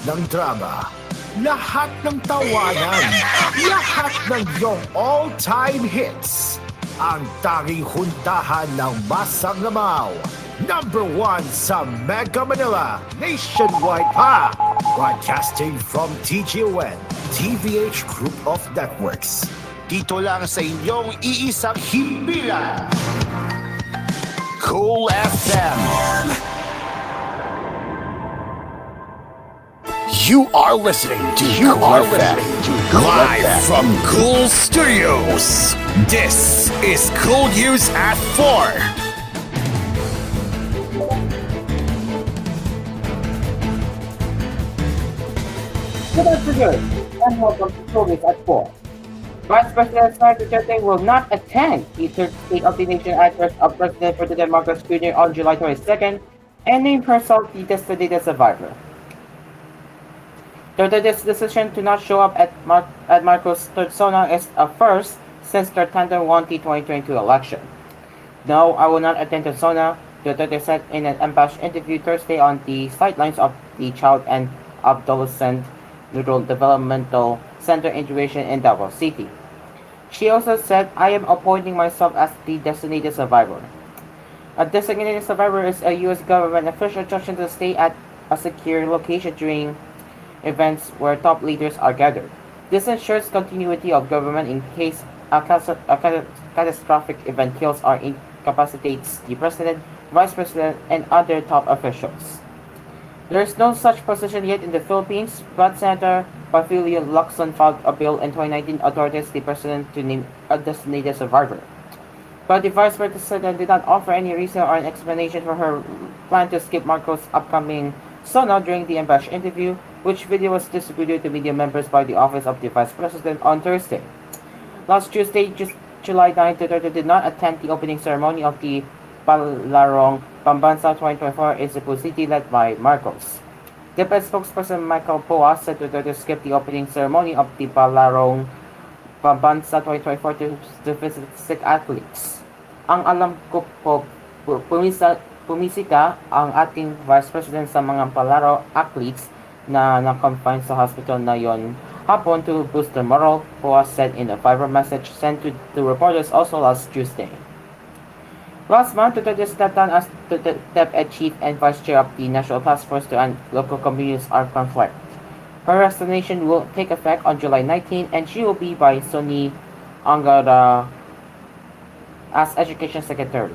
ng drama, lahat ng tawanan, lahat ng iyong all-time hits. Ang tanging huntahan ng Masanggamaw. Number 1 sa Mega Manila, nationwide pa. Broadcasting from TGON, TVH Group of Networks. Dito lang sa inyong iisang himpilan. Cool FM. You are listening to Cool FM. Live from Cool Studios. This is koolNews at 4. Good afternoon, and welcome to koolNews at 4. Vice President Sara Duterte will not attend the third State of the Nation address of President Ferdinand Marcos Jr. on July 22nd and named herself the designated survivor. Duterte's decision to not show up at Marcos' third SONA is a first since their tandem won the 2022 election. No, I will not attend the SONA, Duterte said in an unabashed interview Thursday on the sidelines of the Child and Adolescent Neuro Developmental Center integration in Davao City. She also said, I am appointing myself as the designated survivor. A designated survivor is a U.S. government official chosen to stay at a secure location during events where top leaders are gathered. This ensures continuity of government in case a catastrophic event kills or incapacitates the president, vice president, and other top officials. There is no such position yet in the Philippines, but Senator Pafilio Lacson filed a bill in 2019 authorizes the president to name a designated survivor. But the vice president did not offer any reason or an explanation for her plan to skip Marcos' upcoming SONA during the unabashed interview, which video was distributed to media members by the office of the vice president on Thursday. Last Tuesday, July 9, Duterte did not attend the opening ceremony of the Palarong Pambansa 2024 in Cebu City led by Marcos. DepEd spokesperson Michael Poa said Duterte skipped the opening ceremony of the Palarong Pambansa 2024 to visit sick athletes. Ang alam ko po, pumisita ang ating vice president sa mga palaro athletes na na-confine sa hospital na yon hapon to boost their morale, Poa said in a Viber message sent to the reporters also last Tuesday. Last month, Duterte stepped down as the DepEd chief and vice chair of the National Task Force to end local communities' armed conflict. Her resignation will take effect on July 19 and she will be by Sonny Angara as Education Secretary.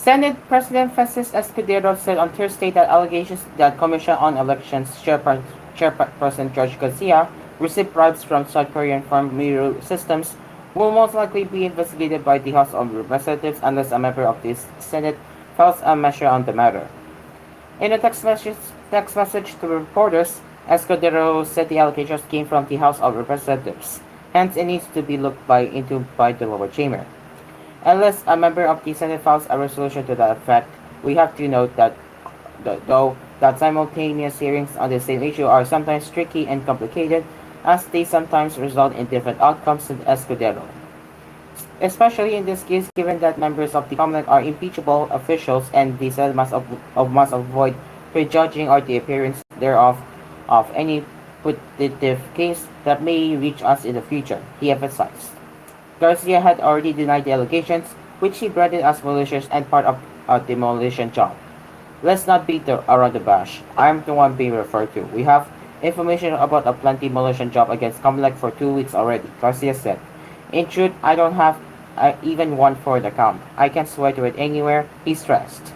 Senate President Francis Escudero said on Thursday that allegations that Commission on Elections Chairperson George Garcia received bribes from South Korean firm Miru Systems will most likely be investigated by the House of Representatives unless a member of the Senate files a measure on the matter. In a text message to reporters, Escudero said the allegations came from the House of Representatives, hence it needs to be looked into by the lower chamber. Unless a member of the Senate files a resolution to that effect, we have to note that simultaneous hearings on the same issue are sometimes tricky and complicated, as they sometimes result in different outcomes, said Escudero. Especially in this case, given that members of the Commonwealth are impeachable officials and the Senate must avoid prejudging or the appearance thereof of any putative case that may reach us in the future, he emphasized. Garcia had already denied the allegations, which he branded as malicious and part of a demolition job. Let's not beat around the bush. I'm the one being referred to. We have information about a planned demolition job against Commonwealth for 2 weeks already, Garcia said. In truth, I don't have even one for the count. I can swear to it anywhere, he stressed.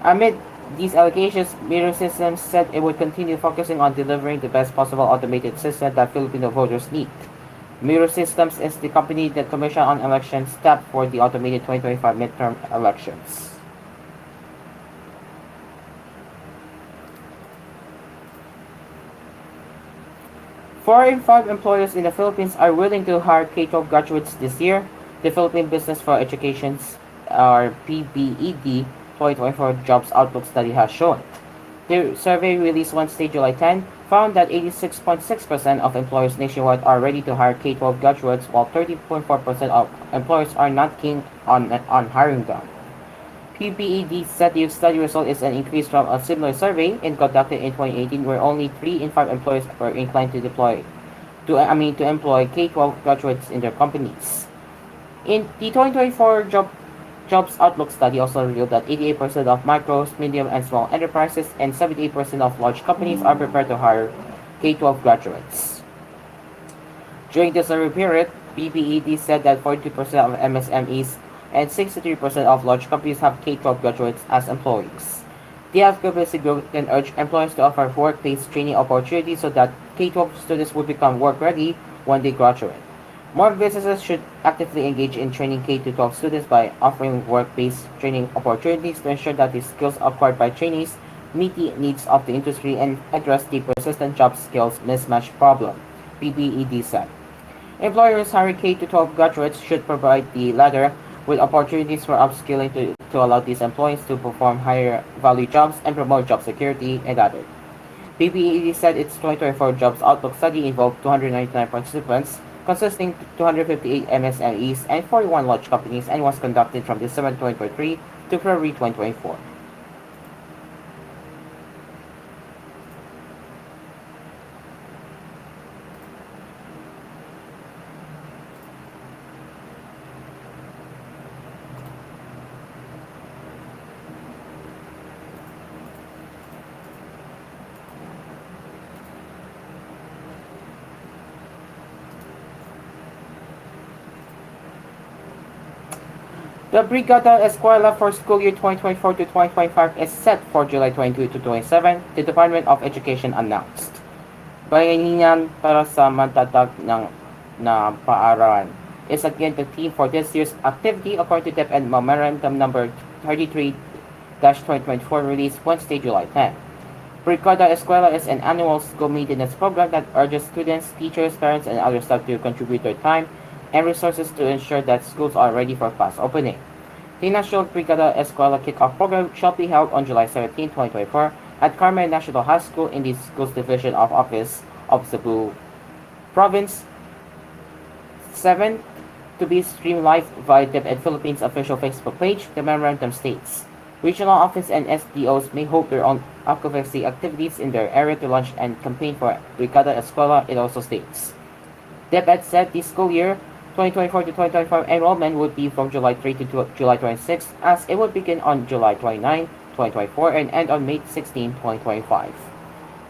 Amid these allegations, Miru Systems said it would continue focusing on delivering the best possible automated system that Filipino voters need. Miru Systems is the company that Commission on Elections tapped for the automated 2025 midterm elections. 4 in 5 employers in the Philippines are willing to hire K-12 graduates this year, the Philippine Business for Education's or PBED 2024 Jobs Outlook study has shown. The survey released Wednesday, July 10, found that 86.6% of employers nationwide are ready to hire K-12 graduates, while 30.4% of employers are not keen on hiring them. PBED said the study result is an increase from a similar survey conducted in 2018, where only 3 in 5 employers were inclined to employ K-12 graduates in their companies. In the 2024 Jobs Outlook study also revealed that 88% of micro, medium, and small enterprises and 78% of large companies are prepared to hire K-12 graduates. During the survey period, PBED said that 42% of MSMEs and 63% of large companies have K-12 graduates as employees. The advocacy group then urged employers to offer work-based training opportunities so that K-12 students would become work-ready when they graduate. More businesses should actively engage in training K-12 students by offering work-based training opportunities to ensure that the skills acquired by trainees meet the needs of the industry and address the persistent job skills mismatch problem, PBED said. Employers hiring K-12 graduates should provide the latter with opportunities for upskilling to allow these employees to perform higher value jobs and promote job security, and added. PBED said its 2024 Jobs Outlook study involved 299 participants, consisting 258 MSMEs and 41 large companies, and was conducted from December 2023 to February 2024. The Brigada Escuela for school year 2024 to 2025 is set for July 22 to 27, the Department of Education announced. Bayanihan para sa matatag na paaralan is again the theme for this year's activity according to DepEd Memorandum Number 33-2024 released Wednesday, July 10. Brigada Escuela is an annual school maintenance program that urges students, teachers, parents, and other staff to contribute their time and resources to ensure that schools are ready for class opening. The National Brigada Escuela Kickoff Program shall be held on July 17, 2024 at Carmen National High School in the Schools Division of Office of Cebu Province 7, to be streamed live via DepEd Philippines official Facebook page. The memorandum states, regional office and SDOs may hold their own advocacy activities in their area to launch and campaign for Brigada Escuela. It also states, DepEd said the school year 2024 to 2025 enrollment would be from July 3 to July 26, as it would begin on July 29, 2024 and end on May 16, 2025.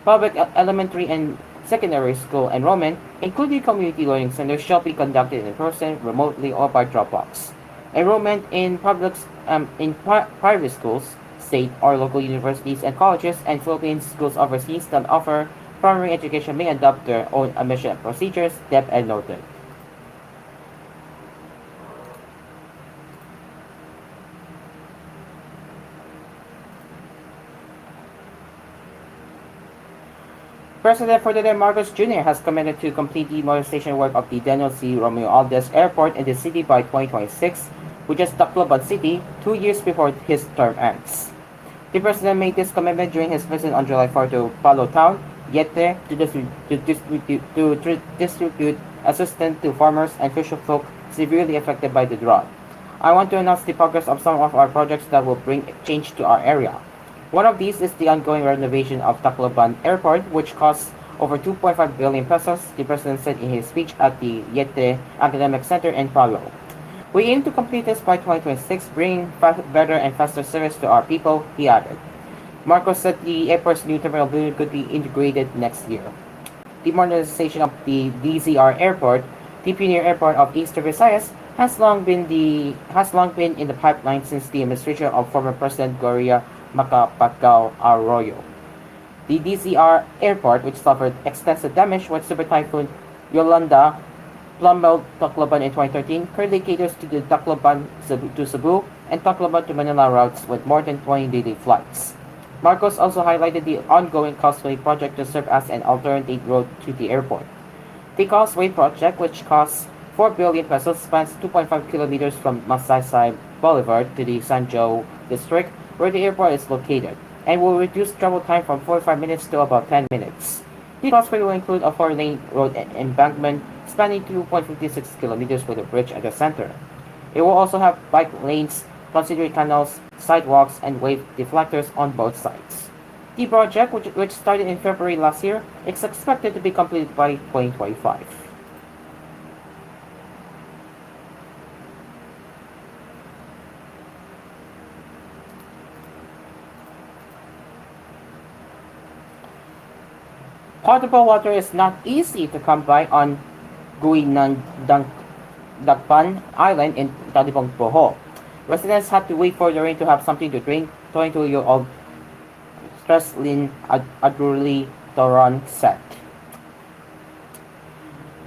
Public elementary and secondary school enrollment, including community learning centers, shall be conducted in person, remotely, or by Dropbox. Enrollment in private schools, state or local universities and colleges, and Philippine schools overseas that offer primary education may adopt their own admission procedures, DepEd noted. President Ferdinand Marcos Jr. has committed to complete the modernization work of the Daniel C. Romeo Aldez Airport in the city by 2026, which is Tacloban City, 2 years before his term ends. The president made this commitment during his visit on July 4 to Palo Town, Yete, to distribute assistance to farmers and fisherfolk severely affected by the drought. I want to announce the progress of some of our projects that will bring change to our area. One of these is the ongoing renovation of Tacloban Airport, which costs over 2.5 billion pesos, the president said in his speech at the Yete Academic Center in Palo. We aim to complete this by 2026, bringing better and faster service to our people, he added. Marcos said the airport's new terminal building could be integrated next year. The modernization of the DZR Airport, the premier airport of Eastern Visayas, has long been in the pipeline since the administration of former President Gloria Macapagal Arroyo. The DZR Airport, which suffered extensive damage when Super Typhoon Yolanda plummeled Tacloban in 2013, currently caters to the Tacloban to Cebu and Tacloban to Manila routes with more than 20 daily flights. Marcos also highlighted the ongoing Causeway project to serve as an alternate road to the airport. The Causeway project, which costs 4 billion pesos, spans 2.5 kilometers from Masaysay Boulevard to the Sanjo district, where the airport is located, and will reduce travel time from 45 minutes to about 10 minutes. The causeway will include a four-lane road embankment spanning 2.56 kilometers with a bridge at the center. It will also have bike lanes, considerate canals, sidewalks, and wave deflectors on both sides. The project, which started in February last year, is expected to be completed by 2025. Potable water is not easy to come by on Guinandangpan Island in Talibong, Bohol. Residents had to wait for the rain to have something to drink, 22-year-old Streslin Adruli Toron said.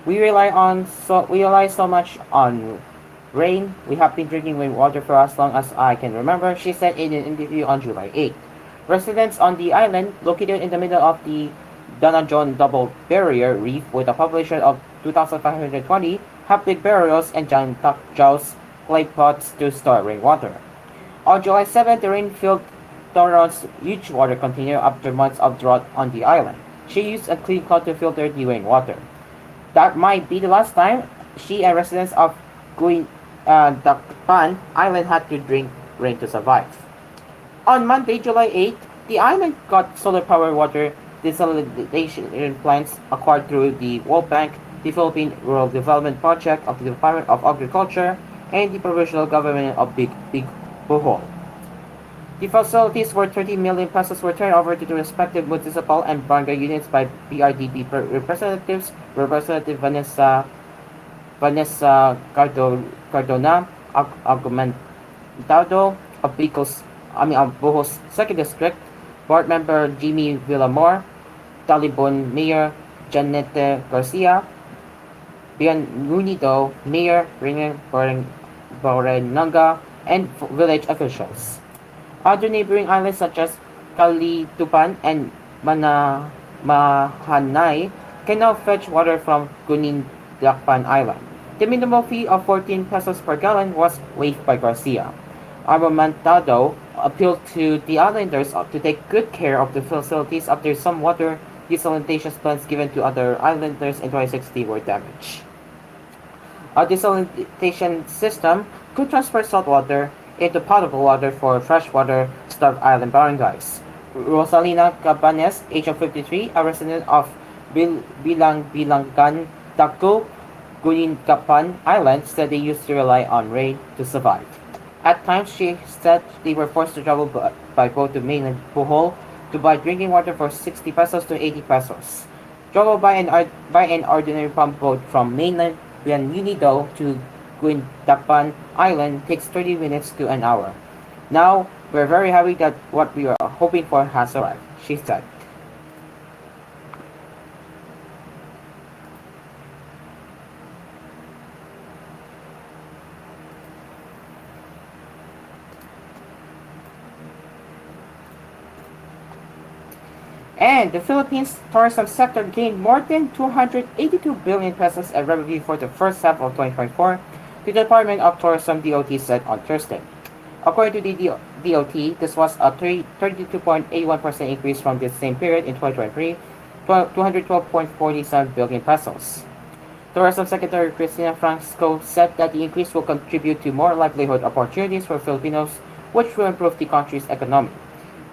We rely so much on rain. We have been drinking rainwater for as long as I can remember, she said in an interview on July 8. Residents on the island, located in the middle of the Danajon Double Barrier Reef with a population of 2,520, have big barrels and giant jaws clay pots to store rainwater. On July 7, the rain filled Toron's huge water container after months of drought on the island. She used a clean cloth to filter the rainwater. That might be the last time she and residents of Dakpan Island had to drink rain to survive. On Monday, July 8, the island got solar power water desalination plants acquired through the World Bank, the Philippine Rural Development Project of the Department of Agriculture, and the provincial government of Big Bohol. The facilities worth 30 million pesos were turned over to the respective municipal and barangay units by BRDP representatives, Representative Vanessa Cardona Argumentado of Bohos 2nd District, Board Member Jimmy Villamor, Talibon Mayor Janete Garcia, Bienvenido Mayor Rene Borenanga, and village officials. Other neighboring islands such as Kalitupan and Mahanay can now fetch water from Gunindakpan Island. The minimum fee of 14 pesos per gallon was waived by Garcia. Argumentado appealed to the islanders to take good care of the facilities after some water desalination plants given to other islanders in 2016 were damaged. A desalination system could transfer salt water into potable water for freshwater starved island barangays. Rosalina Cabanes, age of 53, a resident of Bilangan, Taco, Guningapan Island, said they used to rely on rain to survive. At times, she said they were forced to travel by boat to mainland Bohol to buy drinking water for 60 pesos to 80 pesos. Travel by an ordinary pump boat from mainland Bienvenido to Guindapan Island takes 30 minutes to an hour. Now, we're very happy that what we are hoping for has arrived, she said. And the Philippines tourism sector gained more than 282 billion pesos in revenue for the first half of 2024, the Department of Tourism DOT said on Thursday. According to the DOT, this was a 32.81% increase from the same period in 2023, 212.47 billion pesos. Tourism Secretary Cristina Francisco said that the increase will contribute to more livelihood opportunities for Filipinos, which will improve the country's economy.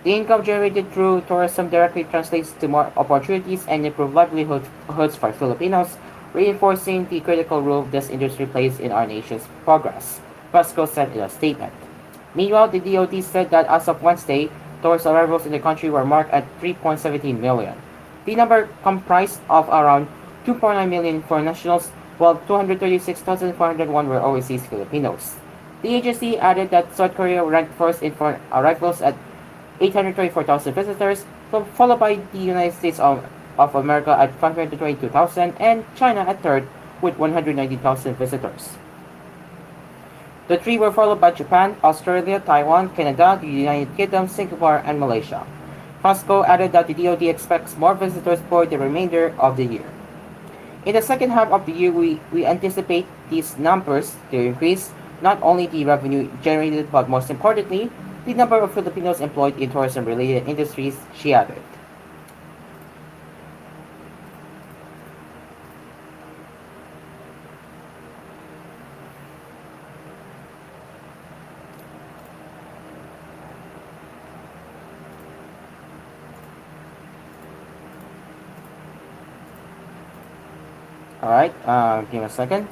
The income generated through tourism directly translates to more opportunities and improved livelihoods for Filipinos, reinforcing the critical role this industry plays in our nation's progress, Pasco said in a statement. Meanwhile, the DOT said that as of Wednesday, tourist arrivals in the country were marked at 3.17 million. The number comprised of around 2.9 million foreign nationals, while 236,401 were overseas Filipinos. The agency added that South Korea ranked first in foreign arrivals at 824,000 visitors, followed by the United States of America at 522,000 and China at third with 190,000 visitors. The three were followed by Japan, Australia, Taiwan, Canada, the United Kingdom, Singapore, and Malaysia. Fosco added that the DoD expects more visitors for the remainder of the year. In the second half of the year, we anticipate these numbers to increase, not only the revenue generated, but most importantly, the number of Filipinos employed in tourism related industries, she added. Alright, give me a second.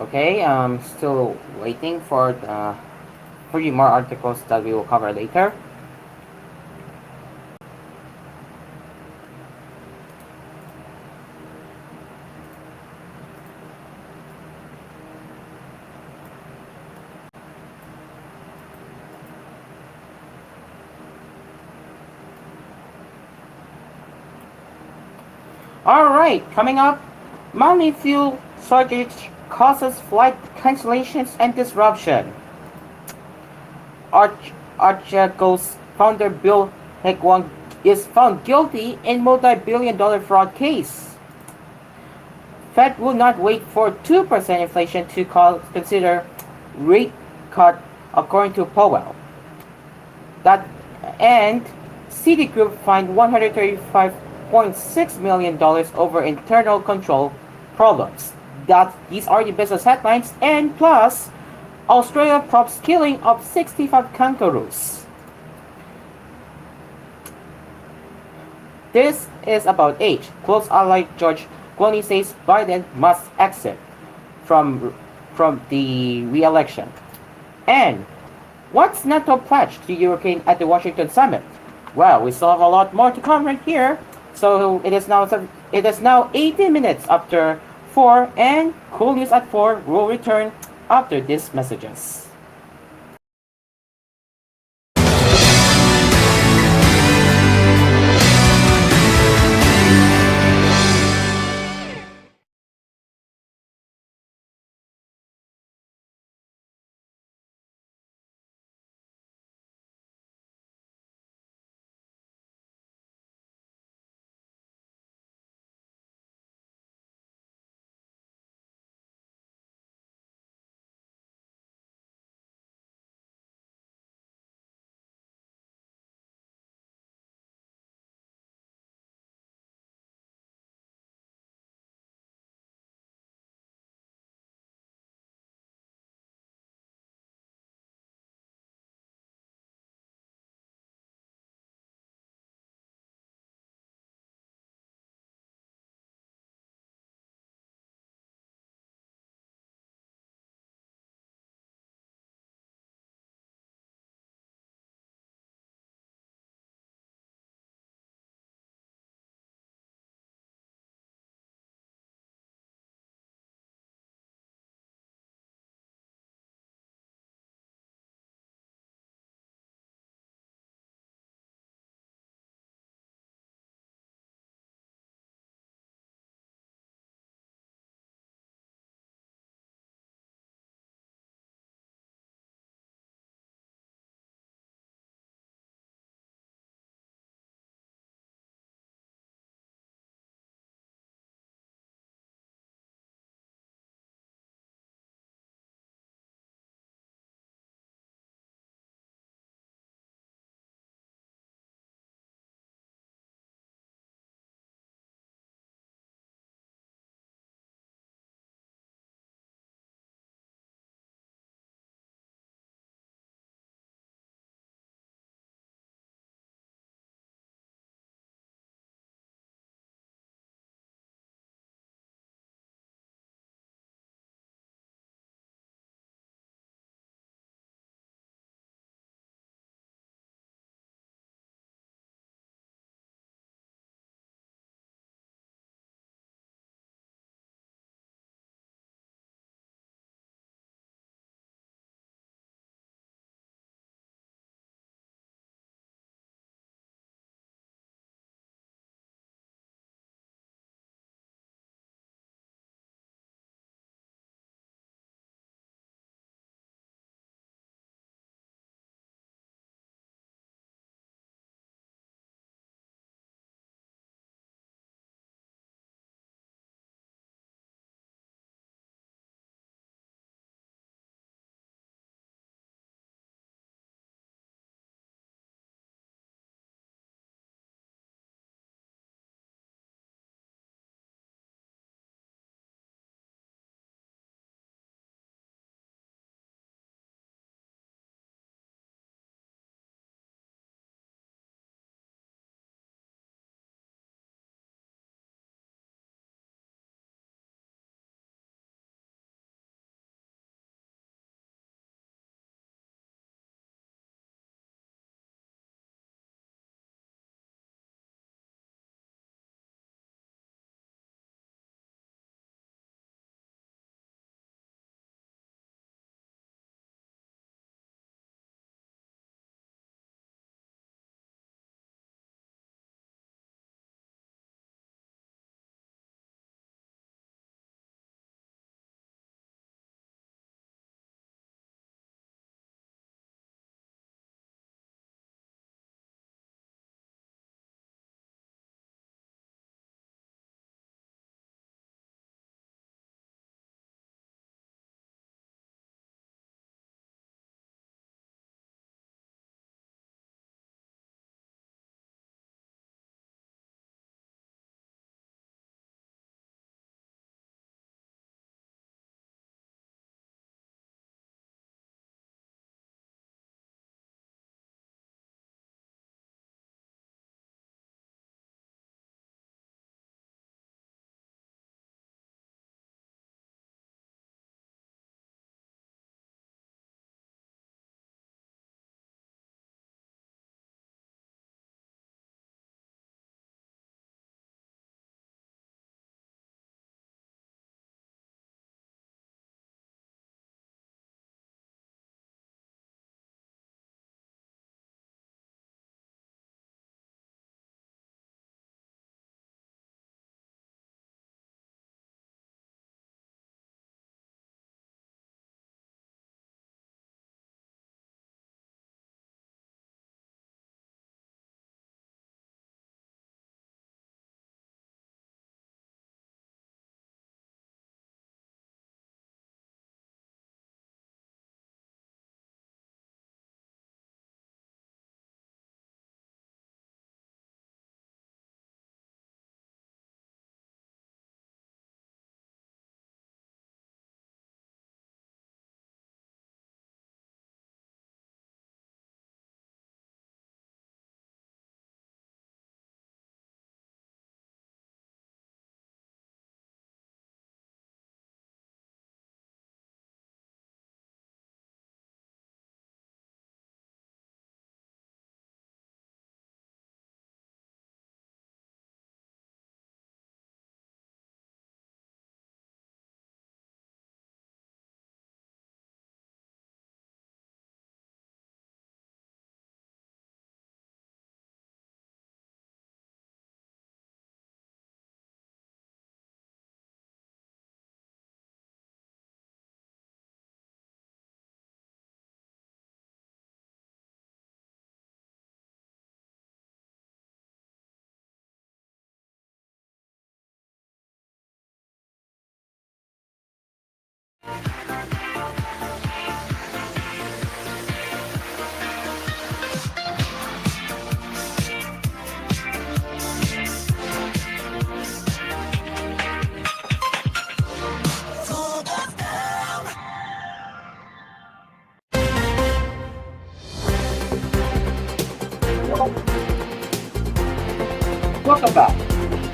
Okay, I'm still waiting for the 3 more articles that we will cover later. Alright, coming up, monthly fuel shortage causes flight cancellations and disruption. Archegos founder Bill Hegwang is found guilty in multi-billion-dollar fraud case. Fed will not wait for 2% inflation to consider rate cut, according to Powell. That and Citigroup fined $135.6 million over internal control problems. These are the business headlines, and plus, Australia props killing of 65 kangaroos. This is about age. Close ally George Clooney says Biden must exit from the re-election. And what's NATO pledge to Ukraine at the Washington summit? Well, we still have a lot more to cover here. So it is now 18 minutes after 4, and Cool News at 4 will return after these messages.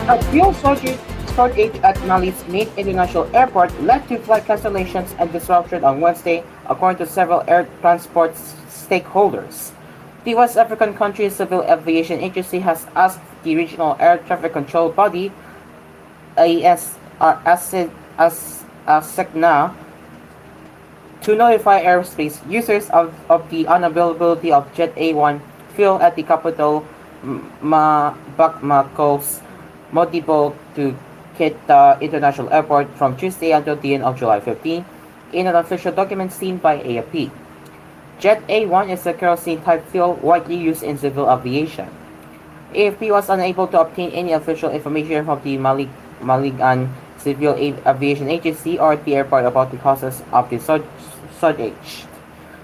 A fuel shortage at Mali's main international airport led to flight cancellations and disruption on Wednesday, according to several air transport stakeholders. The West African country's Civil Aviation Agency has asked the regional air traffic control body ASECNA to notify airspace users of the unavailability of Jet A1 fuel at the capital Bamako's Modibo to Keita International Airport from Tuesday until the end of July 15, in an official document seen by AFP. Jet A1 is a kerosene-type fuel widely used in civil aviation. AFP was unable to obtain any official information from the Malian Civil Aviation Agency or the airport about the causes of the shortage.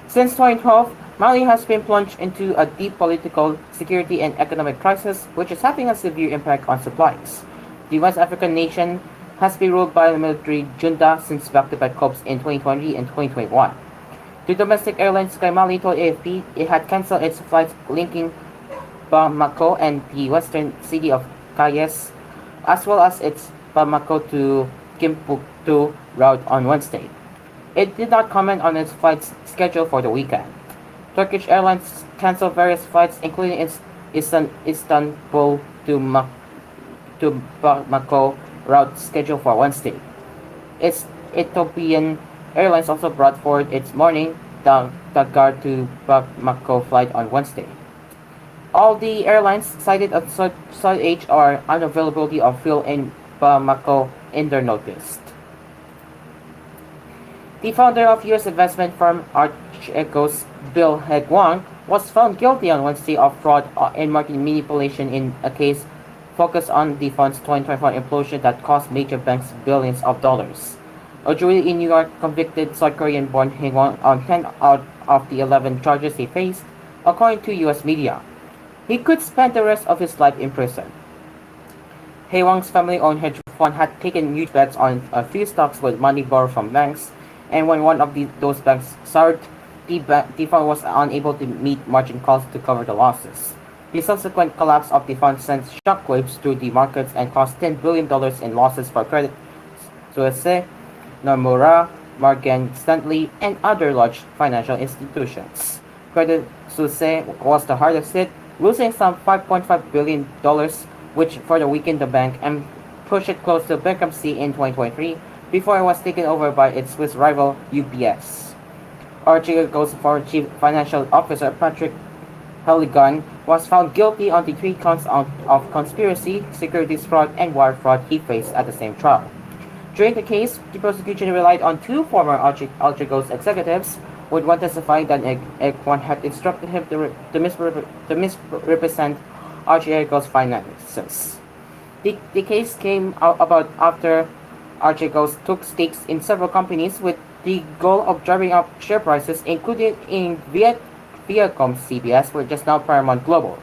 Since 2012, Mali has been plunged into a deep political, security, and economic crisis, which is having a severe impact on supplies. The West African nation has been ruled by a military junta since back-to-back coups in 2020 and 2021. The domestic airline Sky Mali told AFP it had cancelled its flights linking Bamako and the western city of Kayes, as well as its Bamako to Timbuktu route on Wednesday. It did not comment on its flights schedule for the weekend. Turkish Airlines canceled various flights, including its Istanbul to Bamako route scheduled for Wednesday. Its Ethiopian Airlines also brought forward its morning Dakar to Bamako flight on Wednesday. All the airlines cited a shortage or unavailability of fuel in Bamako in their notice. The founder of U.S. investment firm Archegos, Bill Hegwang, was found guilty on Wednesday of fraud and market manipulation in a case focused on the fund's 2021 implosion that cost major banks billions of dollars. A jury in New York convicted South Korean-born Hegwang on 10 out of the 11 charges he faced, according to U.S. media. He could spend the rest of his life in prison. Hegwang's family-owned hedge fund had taken huge bets on a few stocks with money borrowed from banks, and when one of those banks soared, the fund was unable to meet margin calls to cover the losses. The subsequent collapse of the fund sent shockwaves through the markets and cost $10 billion in losses for Credit Suisse, Nomura, Morgan Stanley, and other large financial institutions. Credit Suisse was the hardest hit, losing some $5.5 billion, which further weakened the bank and pushed it close to bankruptcy in 2023 before it was taken over by its Swiss rival UBS. Archegos former Chief Financial Officer Patrick Halligan was found guilty on the 3 counts of conspiracy, securities fraud, and wire fraud he faced at the same trial. During the case, the prosecution relied on 2 former Archegos executives, with one testifying that one had instructed him to misrepresent Archegos' finances. The case came about after Archegos took stakes in several companies with the goal of driving up share prices, including in Viacom CBS, which is now Paramount Global.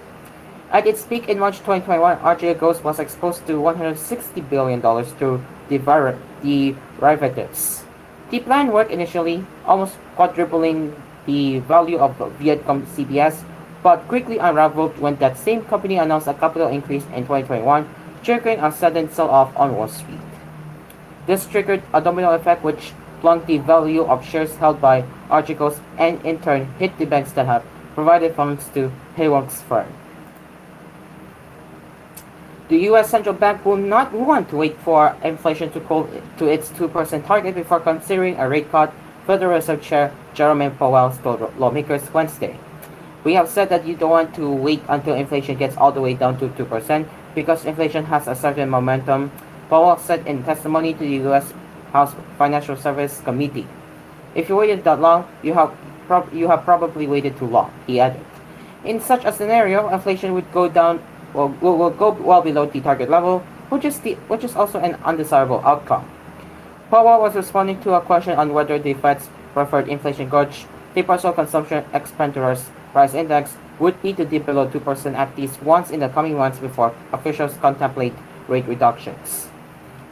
At its peak in March 2021, Archegos was exposed to $160 billion through derivatives. The plan worked initially, almost quadrupling the value of Viacom CBS, but quickly unraveled when that same company announced a capital increase in 2021, triggering a sudden sell-off on Wall Street. This triggered a domino effect which plunged the value of shares held by Archegos and in turn hit the banks that have provided funds to Hegwang's firm. The U.S. Central Bank will not want to wait for inflation to cool to its 2% target before considering a rate cut, Federal Reserve Chair Jerome Powell told lawmakers Wednesday. We have said that you don't want to wait until inflation gets all the way down to 2% because inflation has a certain momentum, Powell said in testimony to the U.S. House Financial Service Committee. If you waited that long, you have probably waited too long, he added. In such a scenario, inflation would go down will go well below the target level, which is also an undesirable outcome. Powell was responding to a question on whether the Fed's preferred inflation gauge, the personal consumption expenditures price index, would need to dip below 2% at least once in the coming months before officials contemplate rate reductions.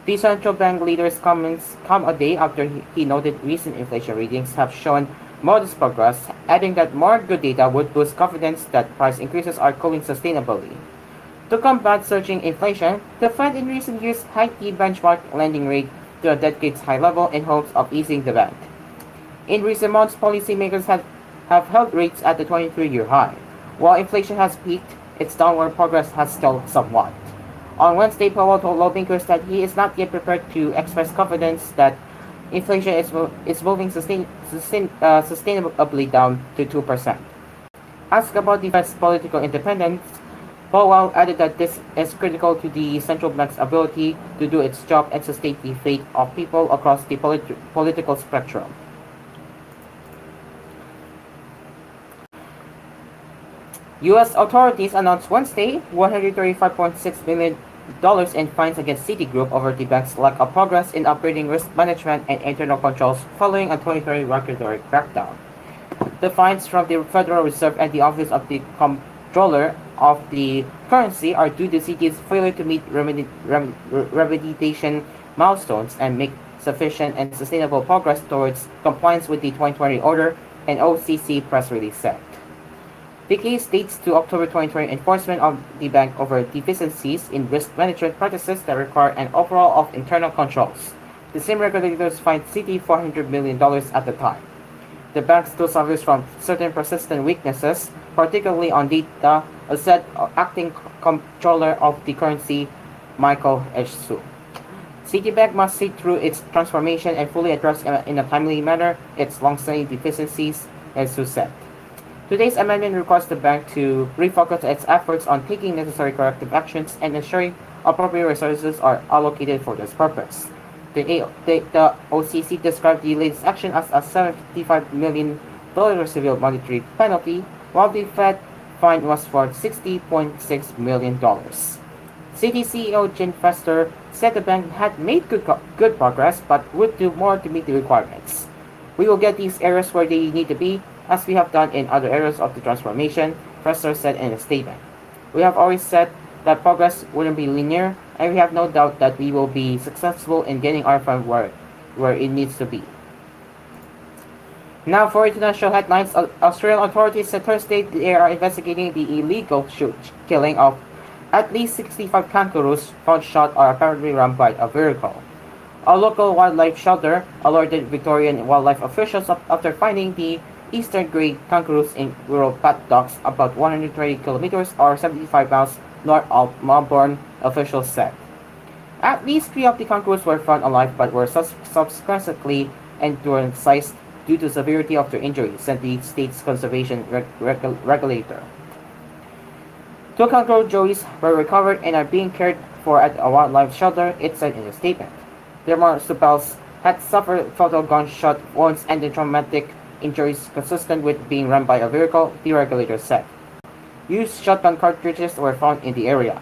The central bank leader's comments come a day after he noted recent inflation readings have shown modest progress, adding that more good data would boost confidence that price increases are cooling sustainably. To combat surging inflation, the Fed in recent years hiked the benchmark lending rate to a decade's high level in hopes of easing the bank. In recent months, policymakers have held rates at the 23-year high. While inflation has peaked, its downward progress has stalled somewhat. On Wednesday, Powell told lawmakers that he is not yet prepared to express confidence that inflation is moving sustainably down to 2%. Asked about the Fed's political independence, Powell added that this is critical to the central bank's ability to do its job and sustain the fate of people across the political spectrum. U.S. authorities announced Wednesday $135.6 million in fines against Citigroup over the bank's lack of progress in upgrading risk management and internal controls following a 2020 regulatory crackdown. The fines from the Federal Reserve and the Office of the Comptroller of the Currency are due to Citi's failure to meet remediation milestones and make sufficient and sustainable progress towards compliance with the 2020 order, an OCC press release said. The case dates to October 2020 enforcement of the bank over deficiencies in risk management practices that require an overhaul of internal controls. The same regulators fined Citi $400 million at the time. The bank still suffers from certain persistent weaknesses, particularly on data, said acting comptroller of the currency, Michael H. Su. Citibank must see through its transformation and fully address in a timely manner its long-standing deficiencies, as Su said. Today's amendment requires the bank to refocus its efforts on taking necessary corrective actions and ensuring appropriate resources are allocated for this purpose. The OCC described the latest action as a $75 million civil monetary penalty, while the Fed fine was for $60.6 million. Citi CEO Jim Fester said the bank had made good progress but would do more to meet the requirements. We will get these areas where they need to be, as we have done in other areas of the transformation, Fester said in a statement. We have always said that progress wouldn't be linear, and we have no doubt that we will be successful in getting our firm where it needs to be. Now for international headlines, Australian authorities said Thursday they are investigating the illegal killing of at least 65 kangaroos found shot or apparently run by a vehicle. A local wildlife shelter alerted Victorian wildlife officials after finding the eastern grey kangaroos in rural paddocks about 120 kilometers or 75 miles north of Melbourne, officials said. At least 3 of the kangaroos were found alive but were subsequently euthanized due to severity of their injuries, said the state's conservation regulator. 2 kangaroo joeys were recovered and are being cared for at a wildlife shelter, it said in a statement. Their marsupials had suffered fatal gunshot wounds and traumatic injuries consistent with being run by a vehicle, the regulator said. Used shotgun cartridges were found in the area.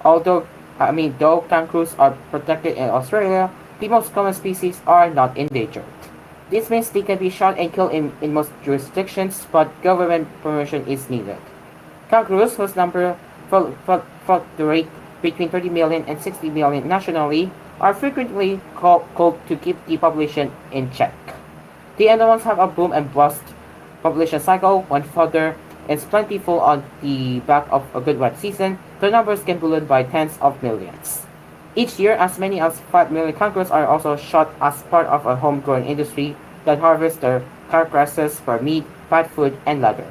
Though kangaroos are protected in Australia, the most common species are not endangered. This means they can be shot and killed in most jurisdictions, but government permission is needed. Kangaroos, whose number fluctuate between 30 million and 60 million nationally, are frequently called to keep the population in check. The animals have a boom and bust population cycle. When fodder is plentiful on the back of a good wet season, the numbers can balloon by tens of millions. Each year, as many as 5 million kangaroos are also shot as part of a homegrown industry that harvests their carcasses for meat, pet food, and leather.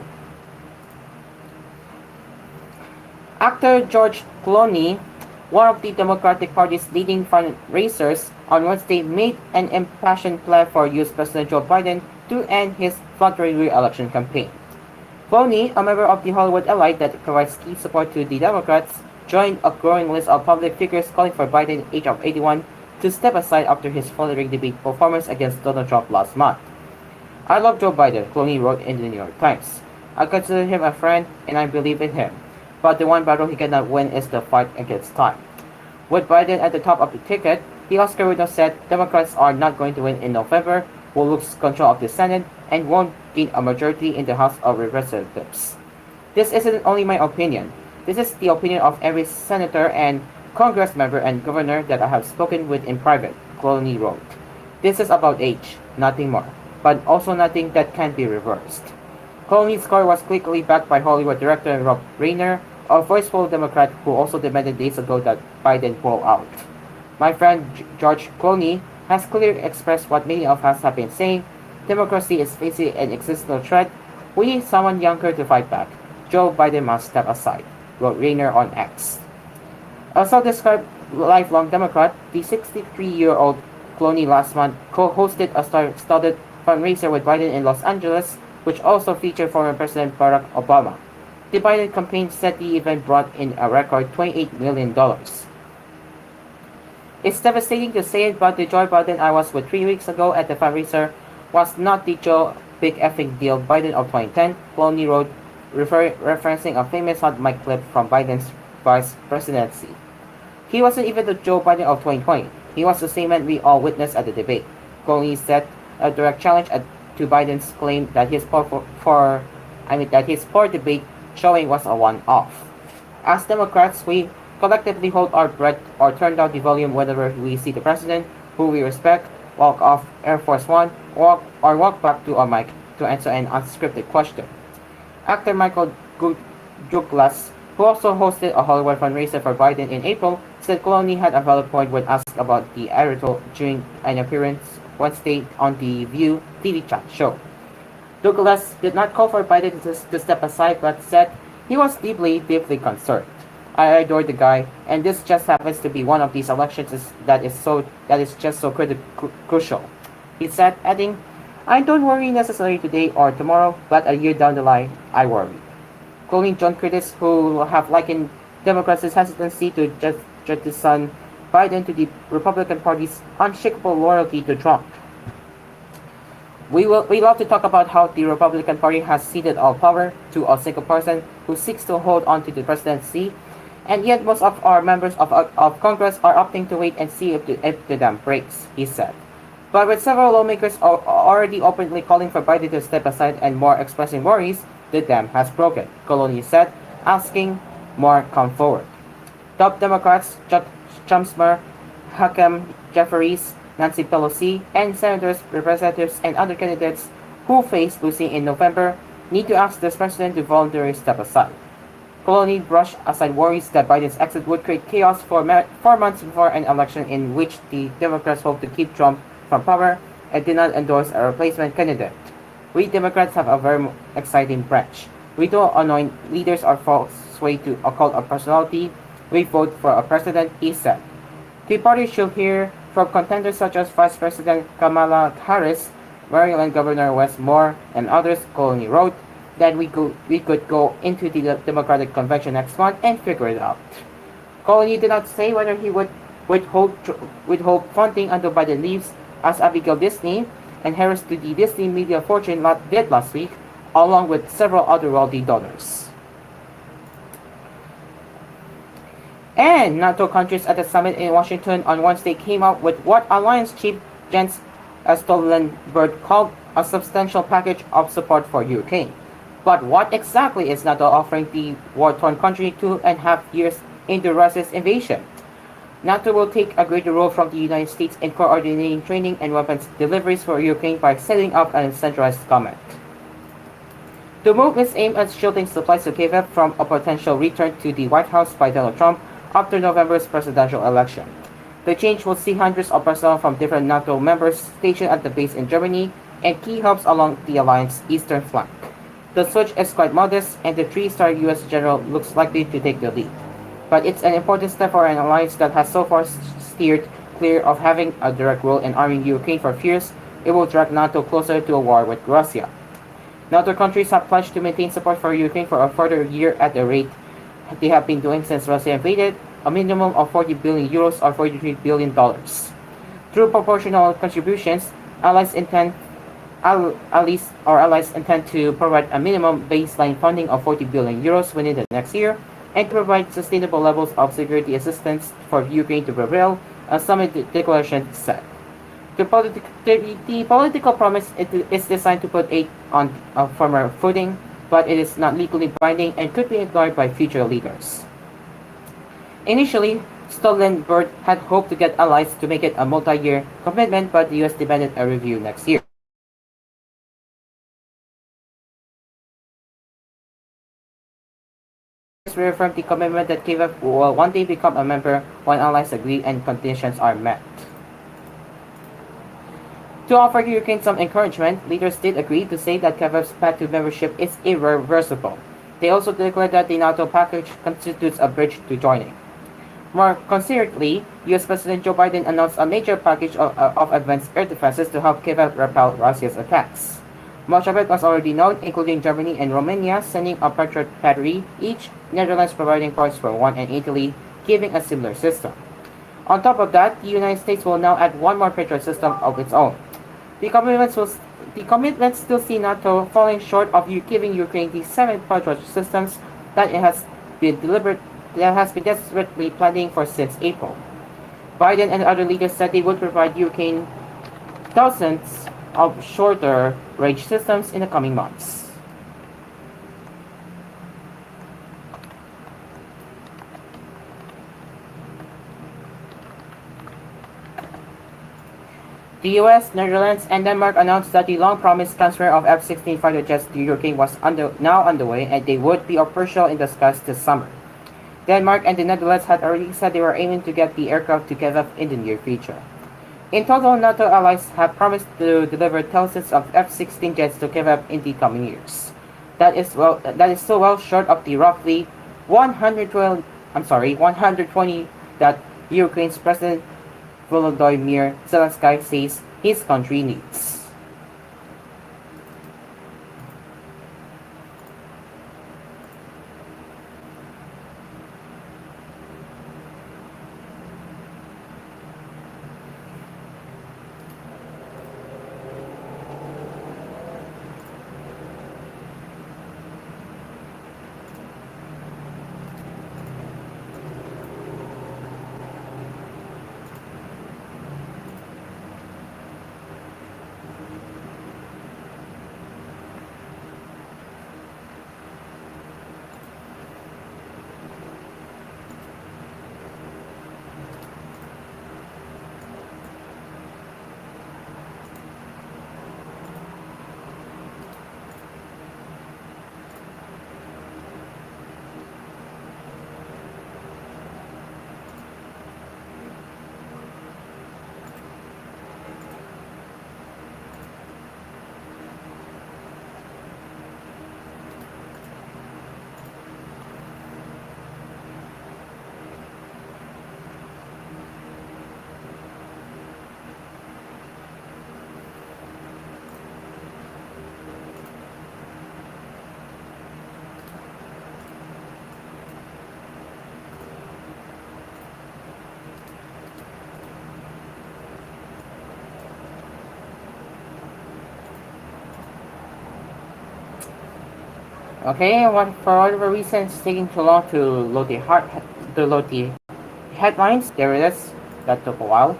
Actor George Clooney, one of the Democratic Party's leading fundraisers, on Wednesday made an impassioned plea for U.S. President Joe Biden to end his fluttering re-election campaign. Clooney, a member of the Hollywood elite that provides key support to the Democrats, joined a growing list of public figures calling for Biden, at the age of 81, to step aside after his faltering debate performance against Donald Trump last month. I love Joe Biden, Clooney wrote in the New York Times. I consider him a friend and I believe in him. But the one battle he cannot win is the fight against time. With Biden at the top of the ticket, the Oscar winner said Democrats are not going to win in November, will lose control of the Senate, and won't gain a majority in the House of Representatives. This isn't only my opinion. This is the opinion of every senator and Congress member and governor that I have spoken with in private, Clooney wrote. This is about age, nothing more, but also nothing that can be reversed. Clooney's score was quickly backed by Hollywood director Rob Reiner, a voiceful Democrat who also demanded days ago that Biden pull out. My friend George Clooney has clearly expressed what many of us have been saying. Democracy is facing an existential threat. We need someone younger to fight back. Joe Biden must step aside, wrote Rayner on X. Also described lifelong Democrat, the 63-year-old Clooney last month co-hosted a star-studded fundraiser with Biden in Los Angeles, which also featured former President Barack Obama. The Biden campaign said the event brought in a record $28 million. It's devastating to say it, but the Joe Biden I was with 3 weeks ago at the fundraiser was not the Joe Big Effing Deal Biden of 2010, Clooney wrote, referencing a famous hot mic clip from Biden's vice presidency. He wasn't even the Joe Biden of 2020. He was the same man we all witnessed at the debate. Clooney said a direct challenge to Biden's claim that his poor debate showing was a one-off. As Democrats, we collectively hold our breath or turn down the volume whenever we see the president, who we respect, walk off Air Force One, walk back to a mic to answer an unscripted question. Actor Michael Douglas, who also hosted a Hollywood fundraiser for Biden in April, said Clooney had a valid point when asked about the article during an appearance Wednesday on the View TV chat show. Douglas did not call for Biden to step aside, but said he was deeply concerned. I adore the guy, and this just happens to be one of these elections that is just so crucial. He said, adding, I don't worry necessarily today or tomorrow, but a year down the line, I worry. Clooney joined critics who have likened Democrats' hesitancy to jettison Biden to the Republican Party's unshakable loyalty to Trump. We love to talk about how the Republican Party has ceded all power to a single person who seeks to hold on to the presidency, and yet most of our members of Congress are opting to wait and see if the dam breaks, he said. But with several lawmakers already openly calling for Biden to step aside and more expressing worries, the dam has broken, Clooney said, asking more come forward. Top Democrats Chuck Schumer, Hakeem Jeffries, Nancy Pelosi, and senators, representatives, and other candidates who face losing in November need to ask this president to voluntarily step aside. Clooney brushed aside worries that Biden's exit would create chaos for 4 months before an election in which the Democrats hope to keep Trump from power and did not endorse a replacement candidate. We Democrats have a very exciting branch. We don't anoint leaders or fall sway to a cult of personality. We vote for a president, he said. The party should hear from contenders such as Vice President Kamala Harris, Maryland Governor Wes Moore, and others, Clooney wrote. Then we could go into the Democratic Convention next month and figure it out. Clooney did not say whether he would withhold funding until Biden leaves, as Abigail Disney and Harris to the Disney media fortune did last week, along with several other wealthy donors. And NATO countries at the summit in Washington on Wednesday came out with what Alliance Chief Jens Stoltenberg called a substantial package of support for Ukraine. But what exactly is NATO offering the war-torn country 2.5 years into Russia's invasion? NATO will take a greater role from the United States in coordinating training and weapons deliveries for Ukraine by setting up a centralized command. The move is aimed at shielding supplies to Kyiv from a potential return to the White House by Donald Trump after November's presidential election. The change will see hundreds of personnel from different NATO members stationed at the base in Germany and key hubs along the alliance's eastern flank. The switch is quite modest, and the 3-star U.S. general looks likely to take the lead. But it's an important step for an alliance that has so far steered clear of having a direct role in arming Ukraine for fears it will drag NATO closer to a war with Russia. NATO countries have pledged to maintain support for Ukraine for a further year at the rate they have been doing since Russia invaded, a minimum of 40 billion euros or $43 billion. Through proportional contributions, allies intend to provide a minimum baseline funding of 40 billion euros within the next year and to provide sustainable levels of security assistance for Ukraine to prevail, a summit declaration said. The political promise is designed to put aid on a firmer footing, but it is not legally binding and could be ignored by future leaders. Initially, Stoltenberg had hoped to get allies to make it a multi-year commitment, but the US demanded a review next year. this reaffirmed the commitment that Kiev will one day become a member when allies agree and conditions are met. To offer Ukraine some encouragement, leaders did agree to say that Kyiv's path to membership is irreversible. They also declared that the NATO package constitutes a bridge to joining. More considerately, US President Joe Biden announced a major package of advanced air defenses to help Kiev repel Russia's attacks. Much of it was already known, including Germany and Romania sending a Patriot battery each, Netherlands providing parts for one, and Italy giving a similar system. On top of that, the United States will now add one more Patriot system of its own. The commitments still see NATO falling short of giving Ukraine the seven Patriot systems that it has been desperately planning for since April. Biden and other leaders said they would provide Ukraine dozens of shorter range systems in the coming months. The US, Netherlands, and Denmark announced that the long-promised transfer of F-16 fighter jets to Ukraine was now underway, and they would be operational in the skies this summer. Denmark and the Netherlands had already said they were aiming to get the aircraft to Kiev in the near future. In total, NATO allies have promised to deliver thousands of F-16 jets to Kiev in the coming years. That is still well short of the roughly 120 that Ukraine's President Volodymyr Zelensky says his country needs. Okay, for whatever reason it's taking too long to load the headlines. There it is. That took a while.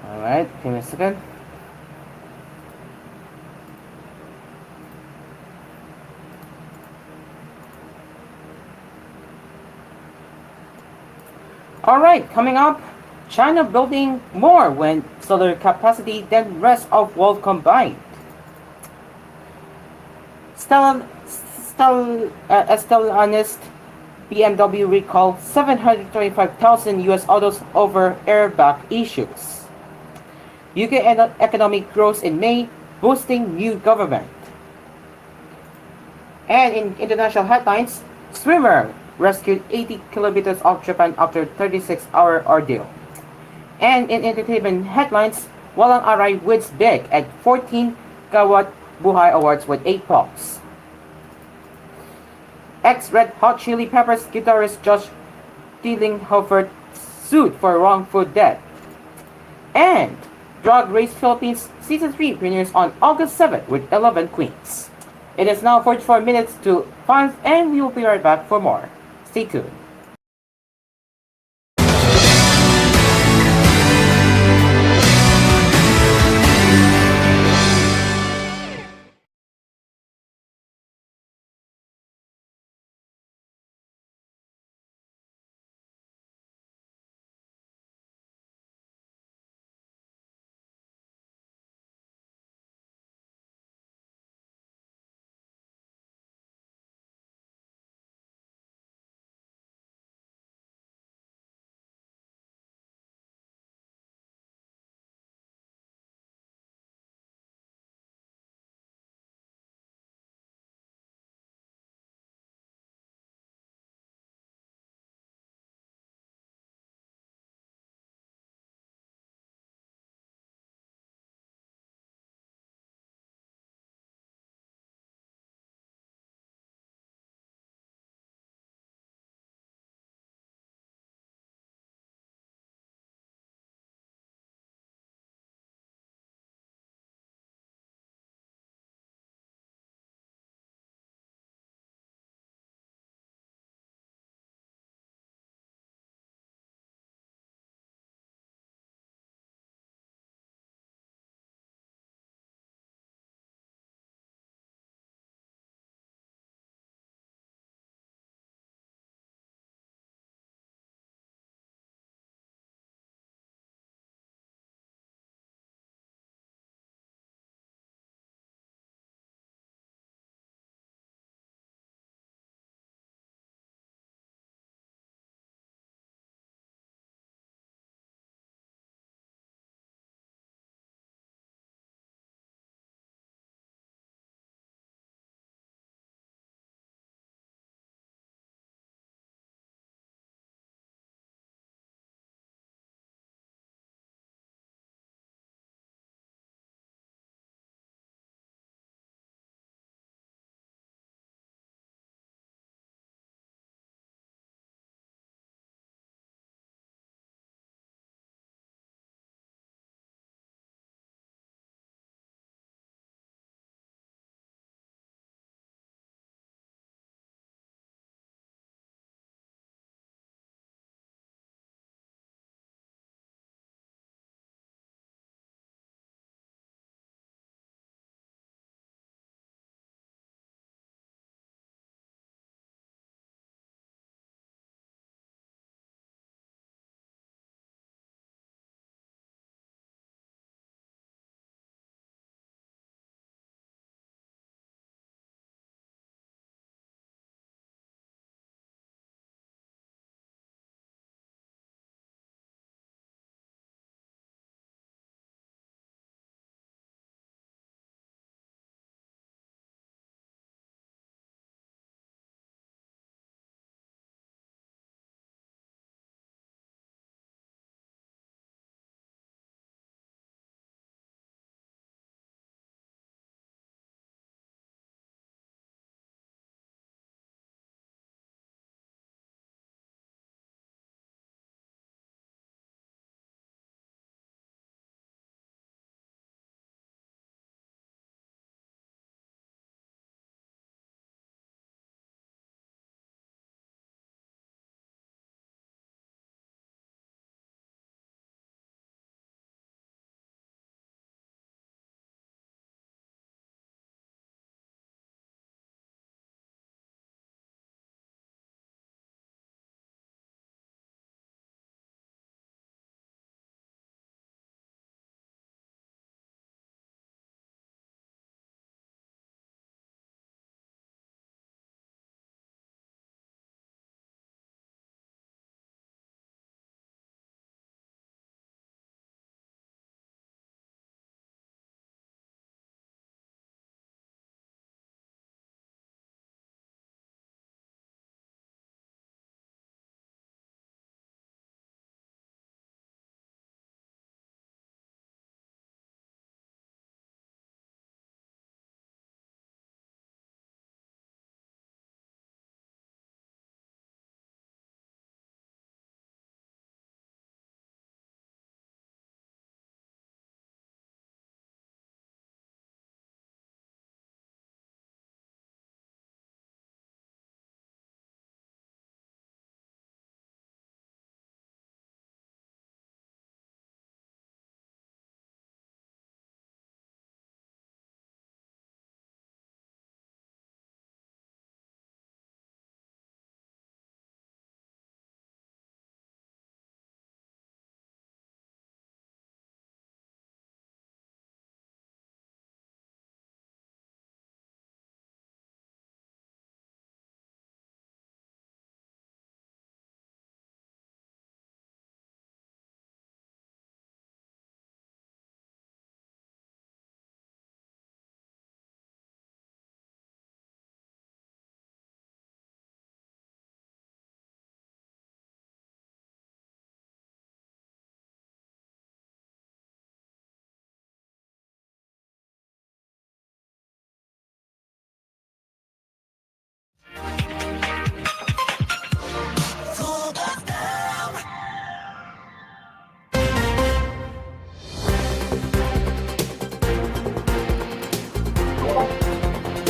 Alright, give me a second. Alright, coming up, China building more wind solar capacity than rest of world combined. Stellantis BMW recall 725,000 US autos over airbag issues. UK economic growth in May, boosting new government. And in international headlines, swimmer rescued 80 kilometers off Japan after 36-hour ordeal. And in entertainment headlines, Walang Aray wins big at 14 Kawat Buhay Awards with 8 pops. Ex-Red Hot Chili Peppers guitarist Josh Dillinghofer sued for wrongful death. And Drag Race Philippines Season 3 premieres on August 7th with 11 queens. It is now 44 minutes to 5 and we will be right back for more. Stay tuned.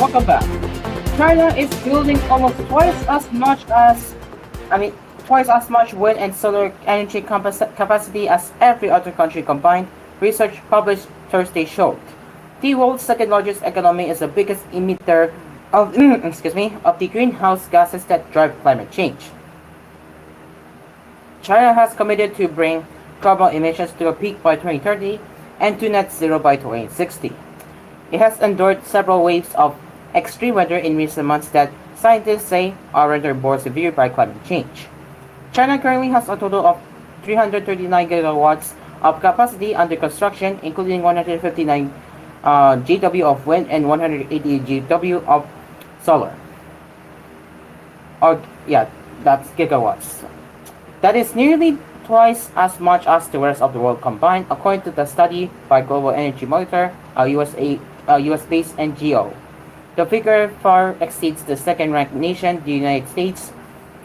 Welcome back. China is building almost I mean, twice as much wind and solar energy capacity as every other country combined, research published Thursday showed. The world's second largest economy is the biggest emitter of, of the greenhouse gases that drive climate change. China has committed to bring carbon emissions to a peak by 2030 and to net zero by 2060. It has endured several waves of extreme weather in recent months that scientists say are rendered more severe by climate change. China currently has a total of 339 gigawatts of capacity under construction, including 159 GW of wind and 180 GW of solar. That's gigawatts. That is nearly twice as much as the rest of the world combined, according to the study by Global Energy Monitor, a US-based NGO. The figure far exceeds the second-ranked nation, the United States,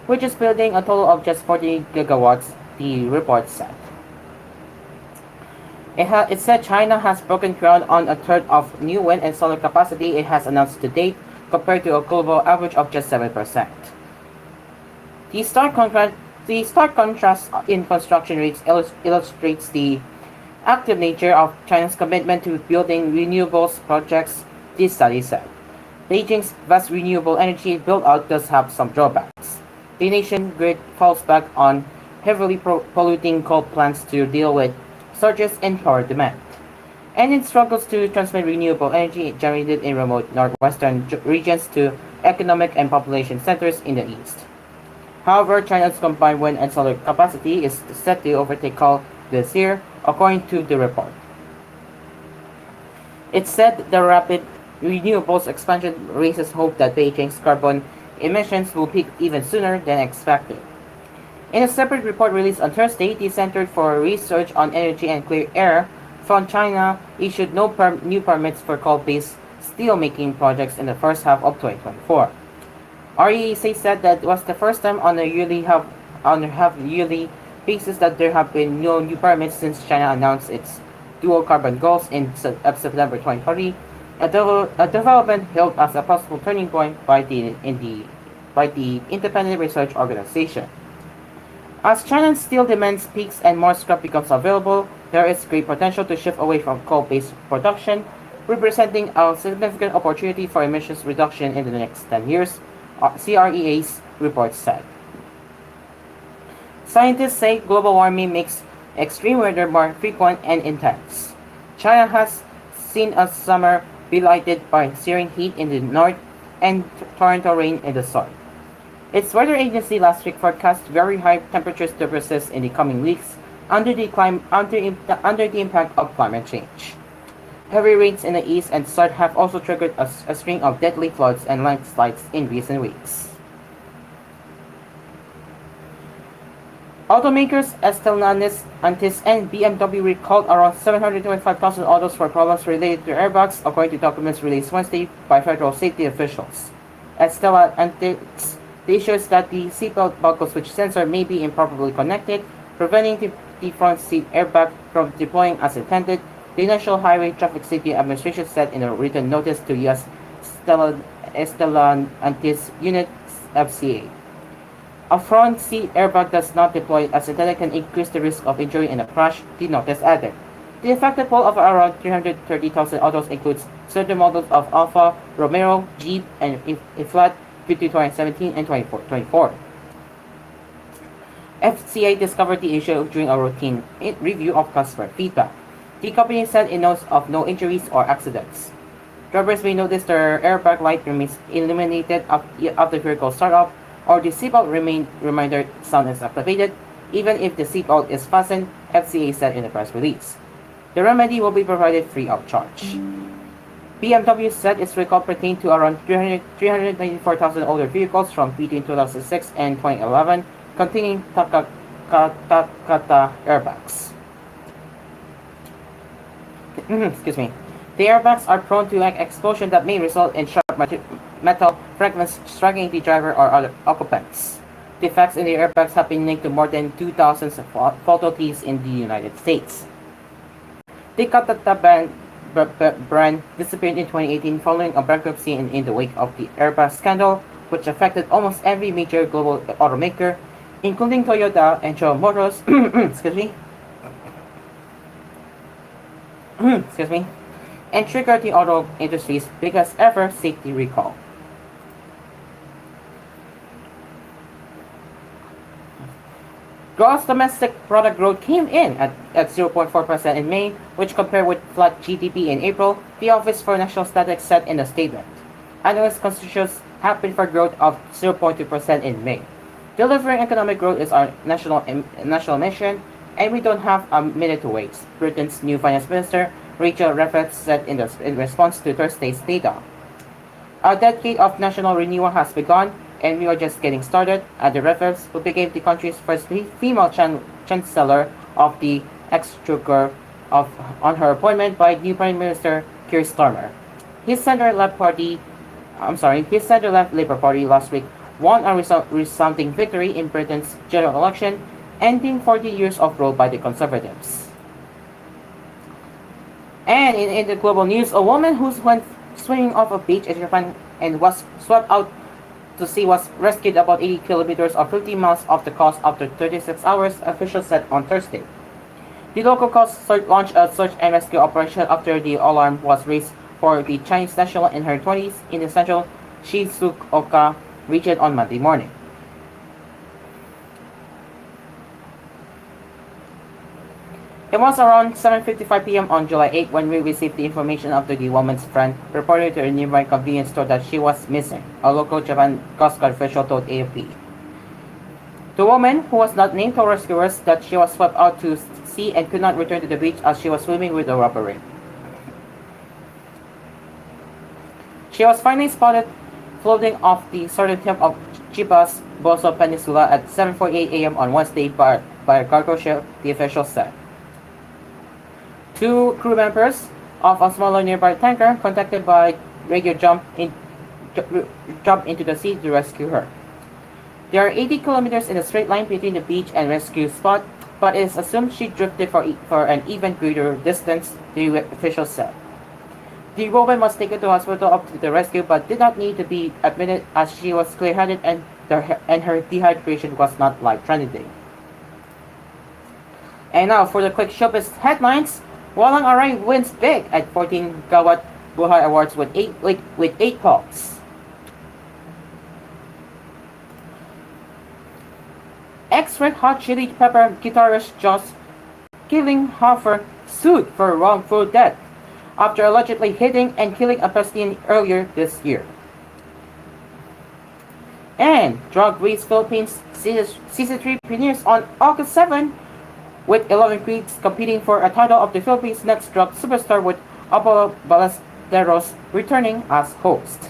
which is building a total of just 40 gigawatts, the report said. It said China has broken ground on a third of new wind and solar capacity it has announced to date, compared to a global average of just 7%. The stark contrast in construction rates illustrates the active nature of China's commitment to building renewables projects, this study said. Beijing's vast renewable energy build-out does have some drawbacks. The nation grid falls back on heavily polluting coal plants to deal with surges in power demand, and it struggles to transmit renewable energy generated in remote northwestern regions to economic and population centers in the east. However, China's combined wind and solar capacity is set to overtake coal this year, according to the report. It said the rapid renewables expansion raises hope that Beijing's carbon emissions will peak even sooner than expected. In a separate report released on Thursday, the Center for Research on Energy and Clean Air found China issued no new permits for coal-based steel-making projects in the first half of 2024. REAC said that was the first time on a half-yearly basis that there have been no new permits since China announced its dual carbon goals in September 2020, a development hailed as a possible turning point by the independent research organization. As China's steel demands peaks and more scrap becomes available, there is great potential to shift away from coal-based production, representing a significant opportunity for emissions reduction in the next 10 years, CREA's report said. Scientists say global warming makes extreme weather more frequent and intense. China has seen a summer belighted by searing heat in the north and torrential rain in the south. Its weather agency last week forecast very high temperatures to persist in the coming weeks under the impact of climate change. Heavy rains in the east and south have also triggered a string of deadly floods and landslides in recent weeks. Automakers Stellantis and BMW recalled around 725,000 autos for problems related to airbags, according to documents released Wednesday by federal safety officials. At Stellantis, they shows that the seatbelt buckle switch sensor may be improperly connected, preventing the front seat airbag from deploying as intended, the National Highway Traffic Safety Administration said in a written notice to U.S. Stellantis Unit FCA. A front seat airbag does not deploy as intended can increase the risk of injury in a crash, the notice added. The affected pool of around 330,000 autos includes certain models of Alfa Romeo, Jeep, and Fiat between 2017 and 2024. FCA discovered the issue during a routine review of customer feedback. The company said it knows of no injuries or accidents. Drivers may notice their airbag light remains illuminated after vehicle startup, or the seatbelt reminder sound is activated, even if the seatbelt is fastened, FCA said in a press release. The remedy will be provided free of charge. BMW said its recall pertained to around 394,000 older vehicles from between 2006 and 2011 containing Takata airbags. The airbags are prone to an explosion that may result in sharp metal fragments striking the driver or other occupants. Defects in the airbags have been linked to more than 2,000 fatalties in the United States. The brand disappeared in 2018 following a bankruptcy in the wake of the Airbus scandal, which affected almost every major global automaker, including Toyota and General Motors, excuse me, excuse me, and triggered the auto industry's biggest ever safety recall. Gross domestic product growth came in at 0.4% in May, which compared with flat GDP in April, the Office for National Statistics said in a statement. Analyst consensus have been for growth of 0.2% in May. Delivering economic growth is our national mission, and we don't have a minute to waste, Britain's new finance minister, Rachel Reeves, said in response to Thursday's data. A decade of national renewal has begun, and we are just getting started, added Reeves, who became the country's first female chancellor of the exchequer on her appointment by new Prime Minister Keir Starmer. His center-left Labour Party last week won a resounding victory in Britain's general election, ending 40 years of rule by the Conservatives. And in the global news, a woman who went swimming off a beach in Japan and was swept out to sea was rescued about 80 kilometers or 50 miles off the coast after 36 hours, officials said on Thursday. The local coast launched a search and rescue operation after the alarm was raised for the Chinese national in her 20s in the central Shizuoka region on Monday morning. It was around 7:55 p.m. on July 8 when we received the information after the woman's friend reported to a nearby convenience store that she was missing, a local Japan Coast Guard official told AFP. The woman, who was not named, told rescuers that she was swept out to sea and could not return to the beach as she was swimming with a rubber ring. She was finally spotted floating off the southern tip of Chiba's Boso Peninsula at 7:48 a.m. on Wednesday by a cargo ship, the official said. Two crew members of a smaller nearby tanker contacted by radio jumped into the sea to rescue her. There are 80 kilometers in a straight line between the beach and rescue spot, but it is assumed she drifted for an even greater distance, the officials said. The woman was taken to hospital after the rescue but did not need to be admitted as she was clear-headed and her dehydration was not life-threatening. And now for the quick showbiz headlines. Walang Aray wins big at 14 Gawat Buhay Awards with 8 calls. Ex-Red Hot Chili Pepper guitarist Josh Klinghoffer sued for wrongful death after allegedly hitting and killing a Palestinian earlier this year. And Drag Race Philippines Season 3 premieres on August 7 with 11 queens competing for a title of the Philippines' next drag superstar with Apollo Ballesteros returning as host.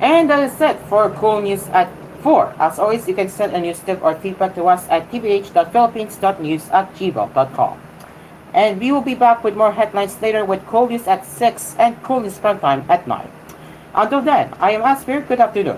And that is it for Cool News at 4. As always, you can send a news tip or feedback to us at tvh.philippines.news@gmail.com. And we will be back with more headlines later with Cool News at 6 and Cool News Prime Time at 9. Until then, I am Asper. Good afternoon.